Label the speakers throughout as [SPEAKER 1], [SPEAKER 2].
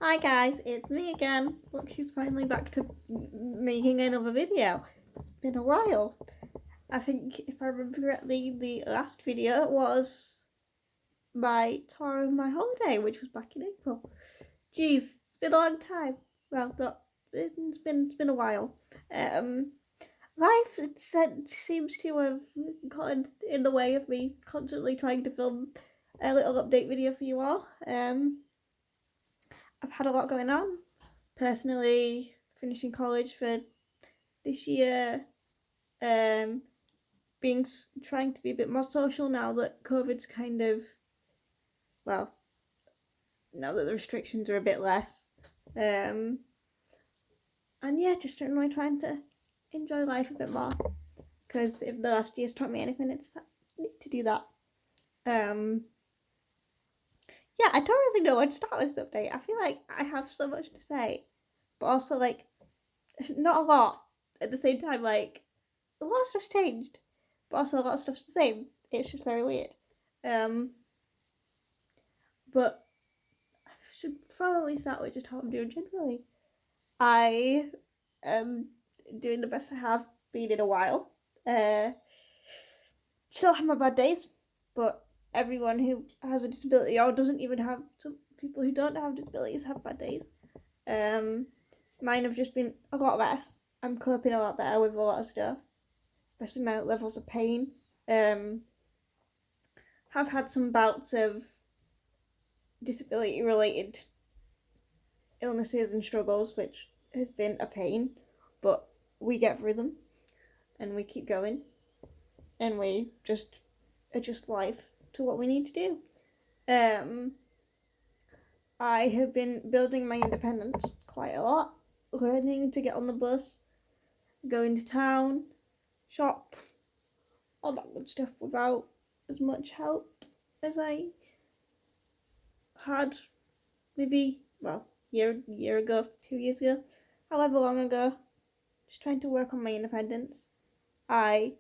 [SPEAKER 1] Hi guys, it's me again. Look who's finally back to making another video. It's been a while. I think if I remember correctly, the last video was my tour of my holiday, which was back in April. Jeez, it's been a long time. Well, not it's been a while. Life seems to have gotten in the way of me constantly trying to film a little update video for you all. I've had a lot going on. Personally, finishing college for this year, trying to be a bit more social now that COVID's kind of, well, now that the restrictions are a bit less. And yeah, just generally trying to enjoy life a bit more. Because if the last year's taught me anything, it's that I need to do that. Yeah, I don't really know where to start with this update. I feel like I have so much to say, but also like not a lot at the same time. Like a lot of stuff's changed, but also a lot of stuff's the same. It's just very weird. But I should probably start with just how I'm doing generally. I am doing the best I have been in a while. Still have my bad days, but everyone who has a disability or doesn't even have, some people who don't have disabilities have bad days. Mine have just been a lot less. I'm coping a lot better with a lot of stuff, especially my levels of pain. Have had some bouts of disability related illnesses and struggles, which has been a pain, but we get through them and we keep going and we just adjust life to what we need to do. I have been building my independence quite a lot, learning to get on the bus, go into town, shop, all that good stuff without as much help as I had maybe, well, year ago, 2 years ago, however long ago. Just trying to work on my independence. I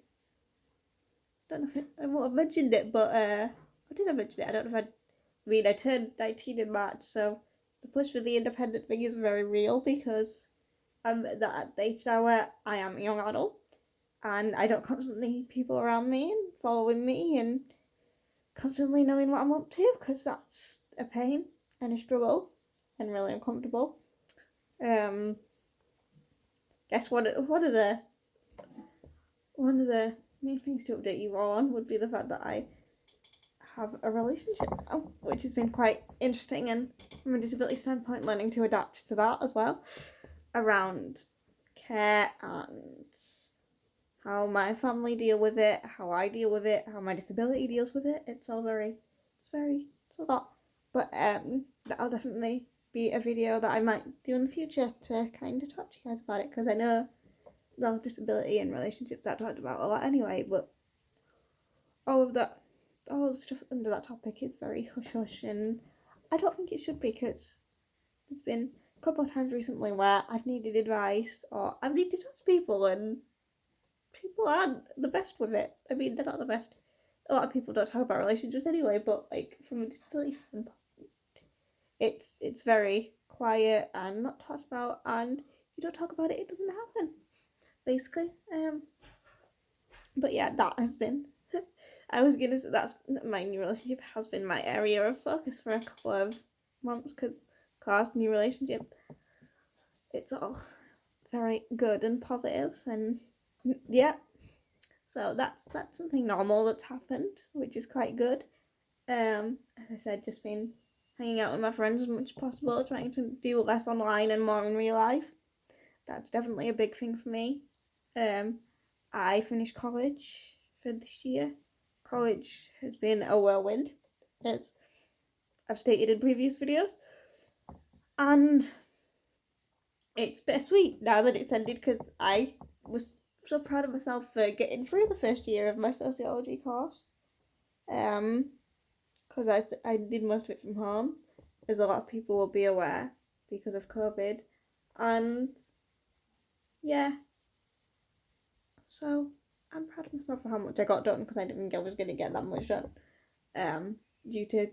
[SPEAKER 1] don't know if I won't have mentioned it, but I did I mention it? I don't know if I turned 19 in March, so the push for the independent thing is very real because I'm at the age now where I am a young adult and I don't constantly need people around me and following me and constantly knowing what I'm up to, because that's a pain and a struggle and really uncomfortable. Guess one of the main things to update you all on would be the fact that I have a relationship now, which has been quite interesting, and from a disability standpoint, learning to adapt to that as well, around care and how my family deal with it, how I deal with it, how my disability deals with it. It's a lot. But that'll definitely be a video that I might do in the future to kind of talk to you guys about it, because I know, well, disability and relationships I talked about a lot anyway, but all the stuff under that topic is very hush hush, and I don't think it should be, because there's been a couple of times recently where I've needed advice or I've needed to talk to people and people aren't the best with it. I mean, they're not the best. A lot of people don't talk about relationships anyway, but like from a disability standpoint, it's very quiet and not talked about, and if you don't talk about it, it doesn't happen, basically. But yeah, that has been. I was gonna say that's my new relationship has been my area of focus for a couple of months, because class new relationship, it's all very good and positive, and yeah. So that's something normal that's happened, which is quite good. As I said, just been hanging out with my friends as much as possible, trying to do less online and more in real life. That's definitely a big thing for me. I finished college for this year. College has been a whirlwind, as I've stated in previous videos, and it's bittersweet now that it's ended, because I was so proud of myself for getting through the first year of my sociology course. Because I did most of it from home, as a lot of people will be aware, because of COVID, and yeah, so I'm proud of myself for how much I got done, because I didn't think I was going to get that much done, due to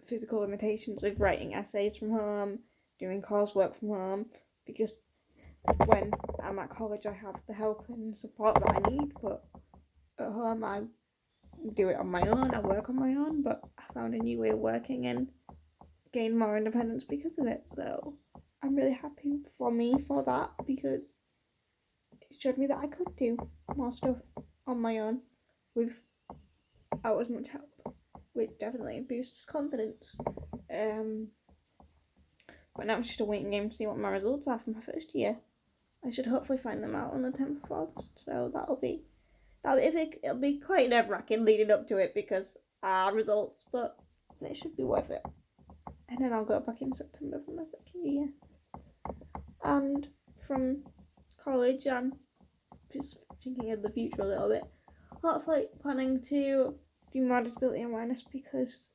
[SPEAKER 1] physical limitations with writing essays from home, doing coursework from home, because when I'm at college I have the help and support that I need, but at home I do it on my own, I work on my own, but I found a new way of working and gained more independence because of it. So I'm really happy for me for that, because it showed me that I could do more stuff on my own without as much help, which definitely boosts confidence. But now it's just a waiting game to see what my results are for my first year. I should hopefully find them out on the 10th of August, so it'll be quite nerve-wracking leading up to it, because results, but it should be worth it. And then I'll go back in September for my second year. And from college, I'm just thinking of the future a little bit. Hopefully planning to do more disability awareness, because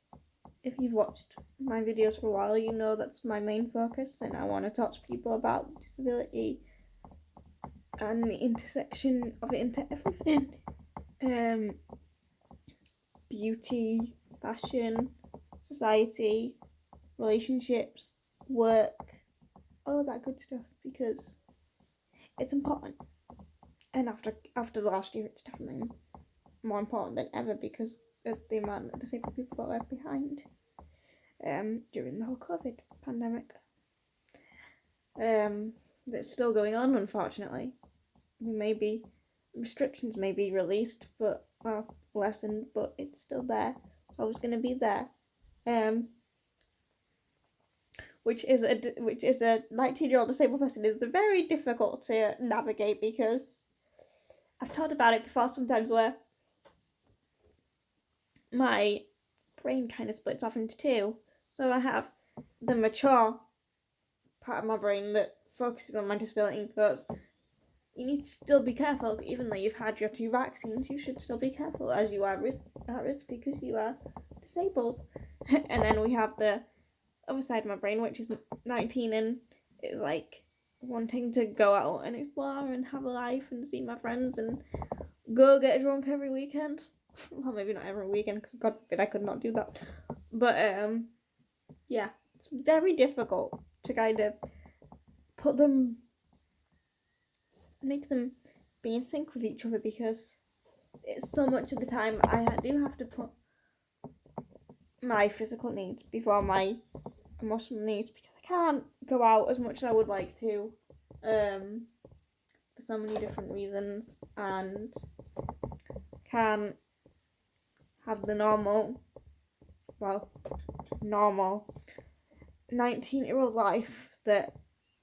[SPEAKER 1] if you've watched my videos for a while, you know that's my main focus, and I want to talk to people about disability and the intersection of it into everything. Beauty, fashion, society, relationships, work, all of that good stuff, because it's important. And after the last year, it's definitely more important than ever, because of the amount that disabled people got left behind during the whole COVID pandemic. That's still going on, unfortunately. Restrictions may be released, but lessened, but it's still there. It's always going to be there. Which is a 19-year-old disabled person is very difficult to navigate, because I've talked about it before sometimes, where my brain kind of splits off into two. So I have the mature part of my brain that focuses on my disability and goes, you need to still be careful, even though you've had your 2 vaccines, you should still be careful, as you are at risk because you are disabled. And then we have the other side of my brain, which is 19 and is like wanting to go out and explore and have a life and see my friends and go get drunk every weekend. Well, maybe not every weekend, because God forbid I could not do that. But yeah, it's very difficult to kind of make them be in sync with each other, because it's so much of the time I do have to put my physical needs before my emotional needs, because I can't go out as much as I would like to, for so many different reasons, and can't have the normal 19-year-old life that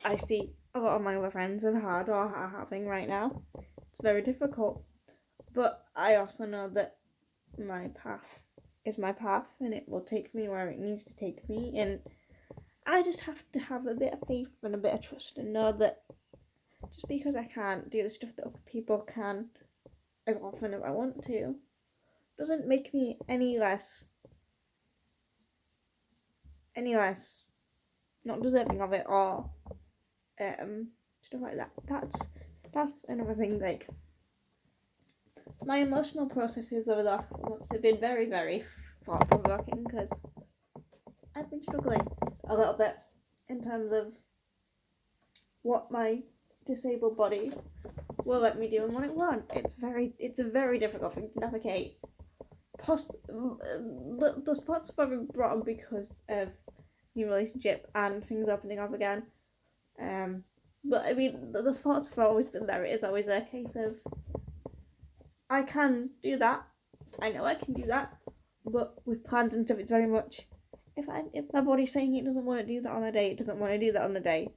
[SPEAKER 1] I see a lot of my other friends have had or are having right now. It's very difficult, but I also know that my path is my path, and it will take me where it needs to take me, and I just have to have a bit of faith and a bit of trust, and know that just because I can't do the stuff that other people can as often as I want to, doesn't make me any less not deserving of it, or stuff like that. That's another thing. Like, my emotional processes over the last couple of months have been very, very thought-provoking, because I've been struggling a little bit in terms of what my disabled body will let me do and what it won't. It's a very difficult thing to navigate. Those thoughts have been brought on because of new relationship and things opening up again. But I mean, those thoughts have always been there. It is always a case of, I can do that. I know I can do that. But with plans and stuff, it's very much, if my body's saying it doesn't want to do that on a day, it doesn't want to do that on the day.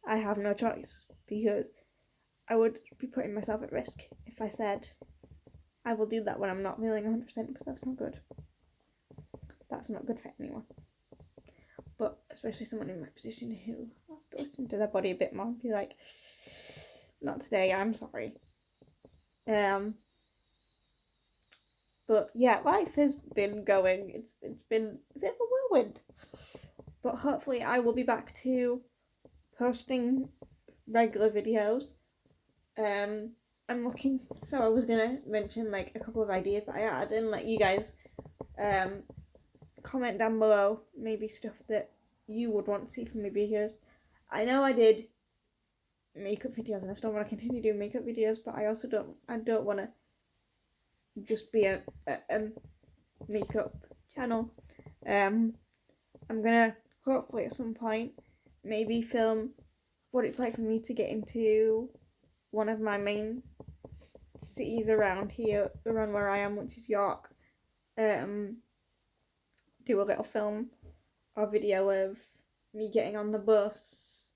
[SPEAKER 1] I have no choice, because I would be putting myself at risk if I said I will do that when I'm not feeling 100%, because that's not good. That's not good for anyone. But especially someone in my position who has to listen to their body a bit more and be like, not today, I'm sorry. But yeah, life has been going. It's been a bit of a whirlwind. But hopefully I will be back to posting regular videos. I'm looking, so I was gonna mention like a couple of ideas that I had and let you guys comment down below maybe stuff that you would want to see from my videos. I know I did makeup videos and I still want to continue doing makeup videos, but I also don't want to just be a makeup channel. I'm gonna hopefully at some point maybe film what it's like for me to get into one of my main cities around here, around where I am, which is York. Do a little film or video of me getting on the bus,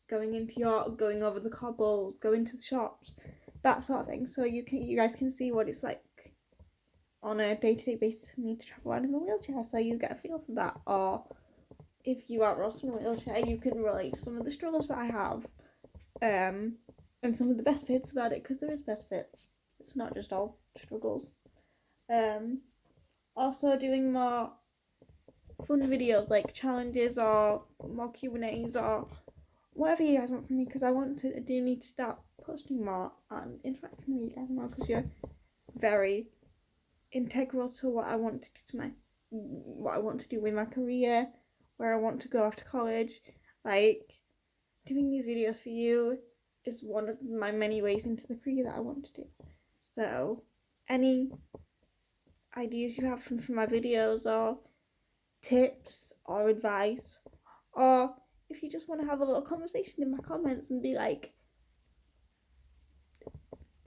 [SPEAKER 1] going into York, going over the cobbles, going to the shops, that sort of thing. So you guys can see what it's like on a day-to-day basis for me to travel around in a wheelchair, so you get a feel for that. Or if you are also in a wheelchair, you can relate to some of the struggles that I have, and some of the best bits about it, because there is best bits. It's not just all struggles. Also doing more fun videos like challenges or more Q&As or whatever you guys want from me, because I do need to start posting more and interacting with you guys more, because you're very integral to what I want to do what I want to do with my career, where I want to go after college. Like, doing these videos for you is one of my many ways into the career that I want to do. So any ideas you have for my videos, or tips or advice, or if you just want to have a little conversation in my comments and be like,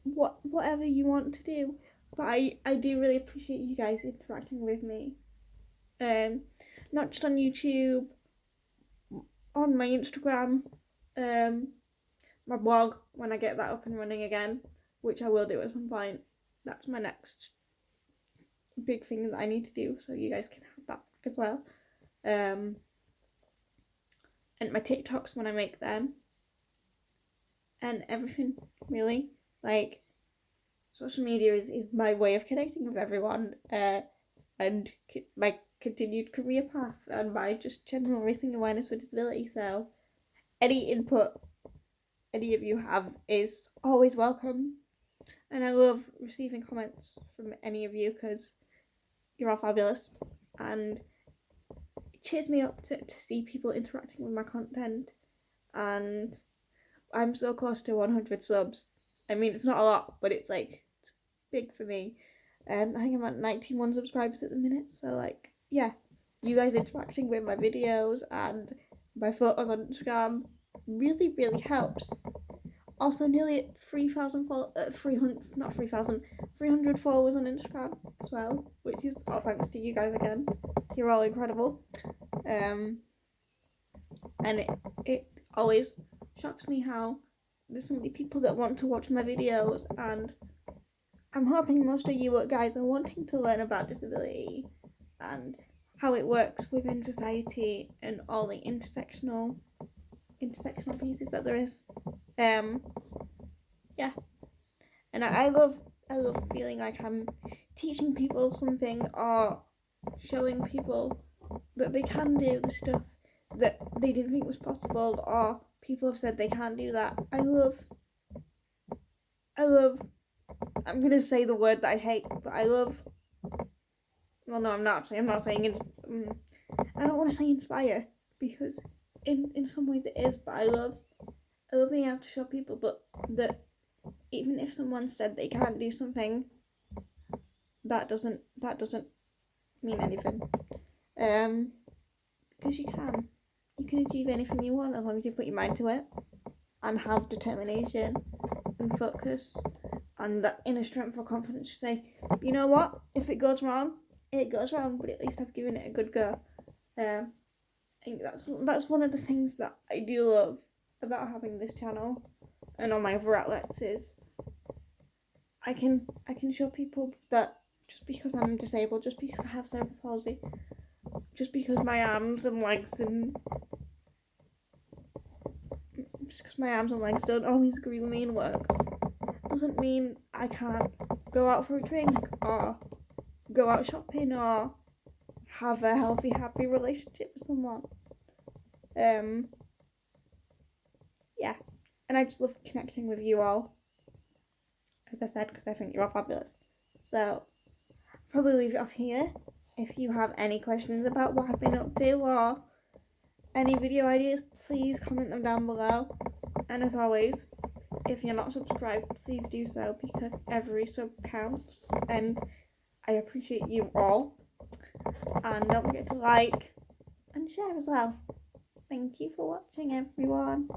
[SPEAKER 1] whatever you want to do. But I do really appreciate you guys interacting with me, not just on YouTube, on my Instagram, my blog, when I get that up and running again, which I will do at some point. That's my next big thing that I need to do, so you guys can have that as well. And my TikToks when I make them, and everything, really. Like, social media is my way of connecting with everyone, and my continued career path, and my just general raising awareness for disability. So any input any of you have is always welcome, and I love receiving comments from any of you, because you're all fabulous, and it cheers me up to see people interacting with my content. And I'm so close to 100 subs. I mean, it's not a lot, but it's big for me. I think I'm at 91 subscribers at the minute, so like, yeah, you guys interacting with my videos and my photos on Instagram really, really helps. Also, nearly 300 followers on Instagram as well, which is all thanks to you guys again. You're all incredible. And it always shocks me how there's so many people that want to watch my videos, and I'm hoping most of you guys are wanting to learn about disability and how it works within society and all the intersectional pieces that there is. Yeah, and I love feeling like I'm teaching people something, or showing people that they can do the stuff that they didn't think was possible, or people have said they can't do that. I love I'm gonna say the word that I hate, but I love, well, no, I'm not saying I don't want to say inspire, because in some ways it is, but I love being able to show people, but that even if someone said they can't do something, that doesn't mean anything. Because you can achieve anything you want as long as you put your mind to it and have determination and focus and that inner strength or confidence to say, you know what, if it goes wrong, it goes wrong, but at least I've given it a good go. I think that's one of the things that I do love about having this channel and all my other outlets, is I can show people that just because I'm disabled, just because I have cerebral palsy, just because my arms and legs don't always agree with me in work, doesn't mean I can't go out for a drink or go out shopping or have a healthy, happy relationship with someone. Yeah, and I just love connecting with you all, as I said, because I think you're all fabulous. So I'll probably leave it off here. If you have any questions about what I've been up to, or Any video ideas, please comment them down below. And as always, if you're not subscribed, please do so, because every sub counts and I appreciate you all. And don't forget to like and share as well. Thank you for watching, everyone.